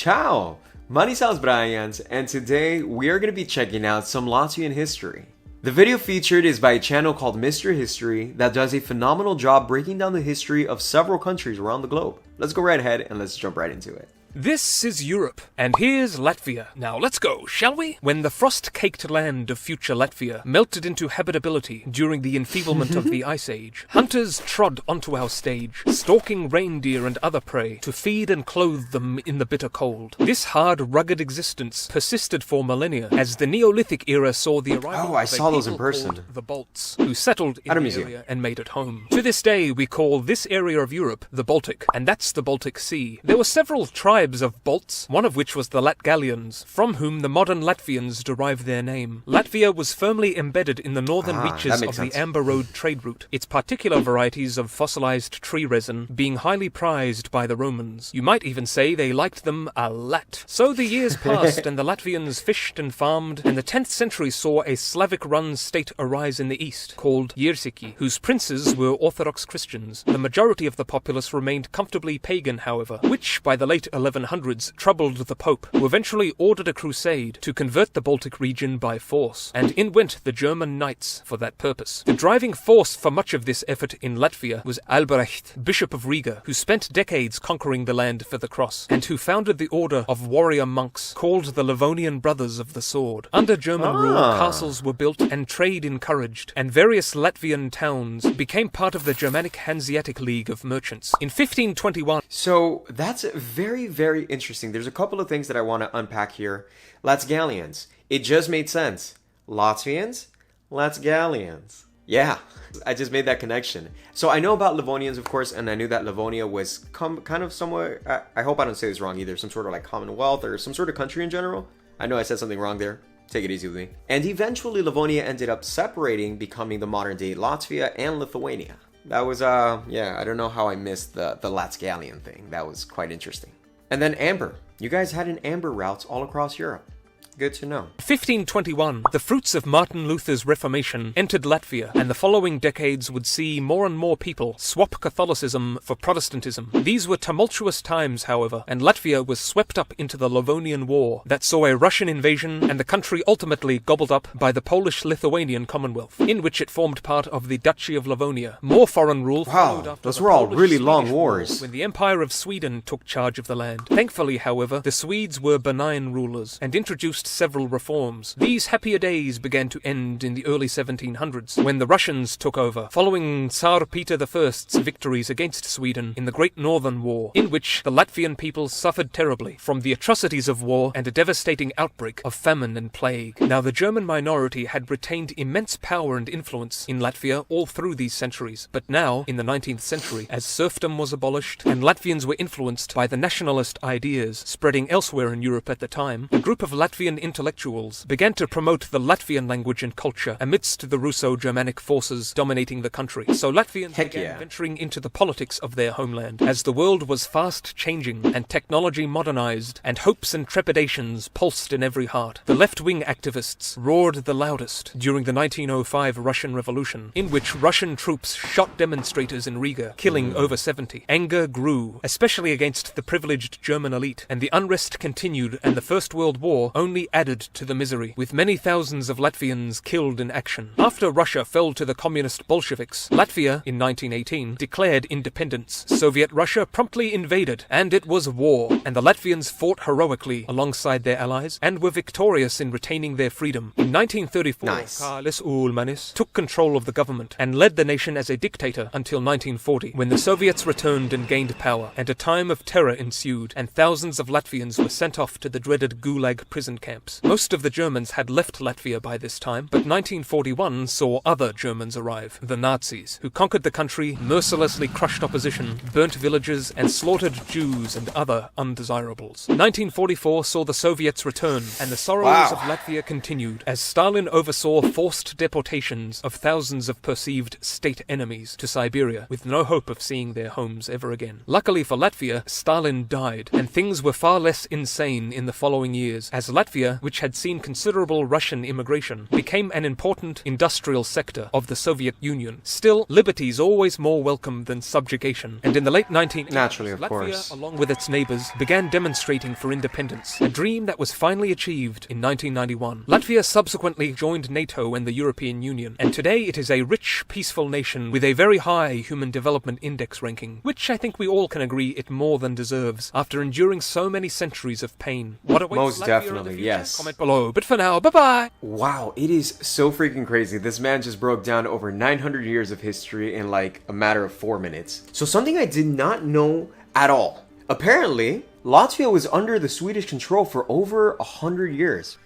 Ciao! Manisaus Bryans, and today we are going to be checking out some Latvian history. The video featured is by a channel called Mr. History that does a phenomenal job breaking down the history of several countries around the globe. Let's go right ahead and let's jump right into it. This is Europe, and here's Latvia. Now let's go, shall we? When the frost-caked land of future Latvia melted into habitability during the enfeeblement of the Ice Age, hunters trod onto our stage, stalking reindeer and other prey to feed and clothe them in the bitter cold. This hard, rugged existence persisted for millennia as the Neolithic era saw the arrival I saw those in person. The Balts, who settled in the area and made it home. To this day, we call this area of Europe the Baltic, and that's the Baltic Sea. There were several tribes of Balts, one of which was the Latgalians, from whom the modern Latvians derive their name. Latvia was firmly embedded in the northern reaches of the Amber Road trade route, its particular varieties of fossilized tree resin being highly prized by the Romans. You might even say they liked them a lot. So the years passed and the Latvians fished and farmed, and the 10th century saw a Slavic-run state arise in the east, called Yersiki, whose princes were Orthodox Christians. The majority of the populace remained comfortably pagan, however, which by the late 1100s troubled the Pope, who eventually ordered a crusade to convert the Baltic region by force, and in went the German knights for that purpose. The driving force for much of this effort in Latvia was Albrecht, Bishop of Riga, who spent decades conquering the land for the cross, and who founded the order of warrior monks called the Livonian Brothers of the Sword. Under German rule, castles were built and trade encouraged, and various Latvian towns became part of the Germanic Hanseatic League of Merchants. In 1521... So that's very interesting. There's a couple of things that I want to unpack here. Latgalians. It just made sense. Latvians? Latgalians. Yeah, I just made that connection. So I know about Livonians, of course, and I knew that Livonia was kind of somewhere, I hope I don't say this wrong either, some sort of like Commonwealth or some sort of country in general. I know I said something wrong there. Take it easy with me. And eventually Livonia ended up separating, becoming the modern day Latvia and Lithuania. That was, yeah, I don't know how I missed the Latgalian thing. That was quite interesting. And then amber. You guys had an amber routes all across Europe. Good to know. 1521, the fruits of Martin Luther's Reformation entered Latvia, and the following decades would see more and more people swap Catholicism for Protestantism. These were tumultuous times, however, and Latvia was swept up into the Livonian War that saw a Russian invasion and the country ultimately gobbled up by the Polish-Lithuanian Commonwealth, in which it formed part of the Duchy of Livonia. More foreign rule followed after those were all really long wars. When the Empire of Sweden took charge of the land. Thankfully, however, the Swedes were benign rulers and introduced several reforms. These happier days began to end in the early 1700s, when the Russians took over, following Tsar Peter I's victories against Sweden in the Great Northern War, in which the Latvian people suffered terribly from the atrocities of war and a devastating outbreak of famine and plague. Now, the German minority had retained immense power and influence in Latvia all through these centuries, but now, in the 19th century, as serfdom was abolished and Latvians were influenced by the nationalist ideas spreading elsewhere in Europe at the time, a group of Latvian intellectuals began to promote the Latvian language and culture amidst the Russo-Germanic forces dominating the country. So Latvians began venturing into the politics of their homeland, as the world was fast changing and technology modernized, and hopes and trepidations pulsed in every heart. The left-wing activists roared the loudest during the 1905 Russian Revolution, in which Russian troops shot demonstrators in Riga, killing over 70. Anger grew, especially against the privileged German elite, and the unrest continued, and the First World War only added to the misery, with many thousands of Latvians killed in action. After Russia fell to the communist Bolsheviks, Latvia, in 1918, declared independence. Soviet Russia promptly invaded, and it was war, and the Latvians fought heroically alongside their allies, and were victorious in retaining their freedom. In 1934, Kārlis Ulmanis took control of the government, and led the nation as a dictator until 1940, when the Soviets returned and gained power, and a time of terror ensued, and thousands of Latvians were sent off to the dreaded Gulag prison camps. Most of the Germans had left Latvia by this time, but 1941 saw other Germans arrive, the Nazis, who conquered the country, mercilessly crushed opposition, burnt villages, and slaughtered Jews and other undesirables. 1944 saw the Soviets return, and the sorrows of Latvia continued, as Stalin oversaw forced deportations of thousands of perceived state enemies to Siberia, with no hope of seeing their homes ever again. Luckily for Latvia, Stalin died, and things were far less insane in the following years, as Latvia Latvia, which had seen considerable Russian immigration, became an important industrial sector of the Soviet Union. Still, liberty is always more welcome than subjugation, and in the late 1980s, Naturally, of Latvia, course. along with its neighbors, began demonstrating for independence, a dream that was finally achieved in 1991. Latvia subsequently joined NATO and the European Union, and today it is a rich, peaceful nation with a very high Human Development Index ranking, which I think we all can agree it more than deserves after enduring so many centuries of pain. What awaits Most Latvia definitely, in the future? yes. Comment below. But for now, bye-bye! Wow, it is so freaking crazy. This man just broke down over 900 years of history in like a matter of 4 minutes. So something I did not know at all. Apparently, Latvia was under the Swedish control for over 100 years.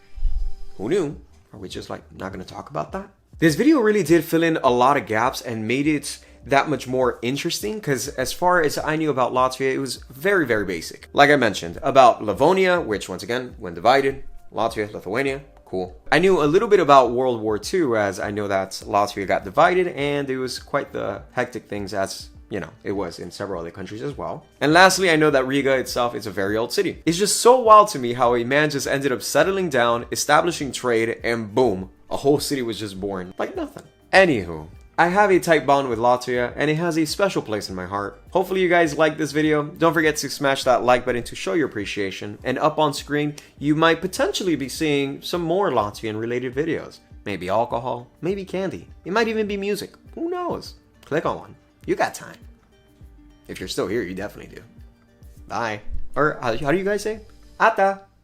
Who knew? Are we just like not gonna talk about that? This video really did fill in a lot of gaps and made it that much more interesting, because as far as I knew about Latvia, it was very, very basic. Like I mentioned, about Livonia, which once again, when divided, Latvia, Lithuania, cool. I knew a little bit about World War II, as I know that Latvia got divided, and it was quite the hectic things as, you know, it was in several other countries as well. And lastly, I know that Riga itself is a very old city. It's just so wild to me how a man just ended up settling down, establishing trade, and boom, a whole city was just born. Like nothing. Anywho, I have a tight bond with Latvia, and it has a special place in my heart. Hopefully you guys liked this video. Don't forget to smash that like button to show your appreciation. And up on screen, you might potentially be seeing some more Latvian related videos. Maybe alcohol, maybe candy. It might even be music. Who knows? Click on one. You got time. If you're still here, you definitely do. Bye. Or how do you guys say? Ata.